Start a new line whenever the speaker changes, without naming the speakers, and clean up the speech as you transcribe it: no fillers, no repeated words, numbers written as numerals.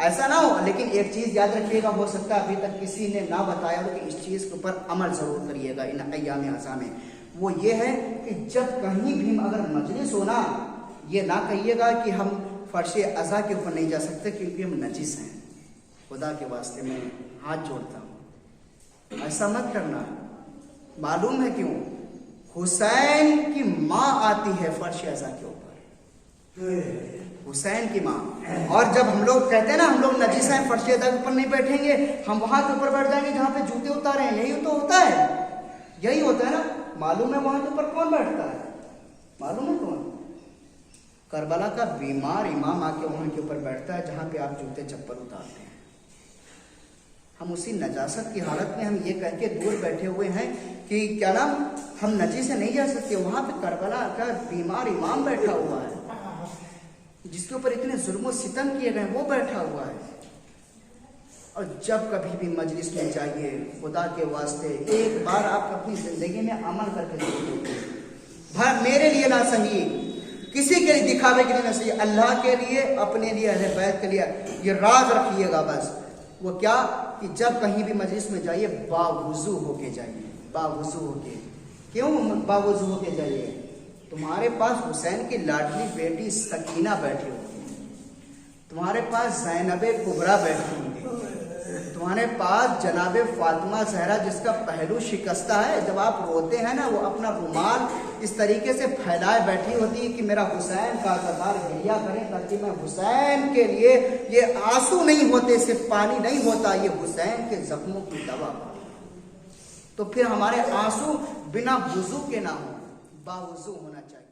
ایسا نہ ہو. لیکن ایک چیز یاد رکھیے گا، ہو سکتا ہے ابھی تک کسی نے نہ بتایا ہو کہ اس چیز کے اوپر عمل ضرور کریے گا ان ایام اعظم میں. وہ یہ ہے کہ جب کہیں بھی اگر مجلس ہونا، یہ نہ کہیے گا کہ ہم فرش اعضا کے اوپر نہیں جا سکتے کیونکہ ہم نجس ہیں. خدا کے واسطے میں ہاتھ جوڑتا ہوں، ایسا مت کرنا. معلوم ہے کیوں؟ حسین کی ماں آتی ہے فرش اعضا کے اوپر، حسین کی ماں. اور جب ہم لوگ کہتے ہیں نا ہم لوگ نجس ہیں، فرش اعضا کے اوپر نہیں بیٹھیں گے، ہم وہاں کے اوپر بیٹھ جائیں گے جہاں پہ جوتے اتارے ہیں. یہی تو ہوتا ہے، یہی ہوتا ہے نا. معلوم ہے وہاں کے اوپر کون بیٹھتا ہے؟ معلوم ہے کون؟ کربلا کا بیمار امام آ کے وہاں کے اوپر بیٹھتا ہے جہاں پہ آپ جوتے چپل اتارتے ہیں. ہم اسی نجاست کی حالت میں ہم یہ کہہ کے دور بیٹھے ہوئے ہیں کہ کیا نام ہم نجی سے نہیں جا سکتے. وہاں پہ کربلا کا بیمار امام بیٹھا ہوا ہے جس کے اوپر اتنے ظلم و ستم کیے گئے، وہ بیٹھا ہوا ہے. اور جب کبھی بھی مجلس میں جائیے، خدا کے واسطے ایک بار آپ اپنی زندگی میں عمل کر کے دیکھیے. میرے لیے نہ صحیح، کسی کے لیے دکھاوے کے لیے نہ صحیح، اللہ کے لیے، اپنے لیے، اہل بیت کے لیے یہ راز رکھیے گا بس. وہ کیا کہ جب کہیں بھی مجلس میں جائیے باوضو ہو کے جائیے. باوضو ہو کے. کیوں باوضو ہو کے جائیے؟ تمہارے پاس حسین کی لاڈلی بیٹی سکینہ بیٹھی ہوگی، تمہارے پاس زینب کبریٰ بیٹھی ہوگی، تمہارے پاس جناب فاطمہ زہرا جس کا پہلو شکستہ ہے، جب آپ روتے ہیں نا وہ اپنا رومال اس طریقے سے پھیلائے بیٹھی ہوتی ہے کہ میرا حسین کا عزادار گریا کریں تاکہ میں حسین کے لیے، یہ آنسو نہیں ہوتے، صرف پانی نہیں ہوتا، یہ حسین کے زخموں کی دوا. تو پھر ہمارے آنسو بنا وضو کے نہ ہو، باوضو ہونا چاہیے.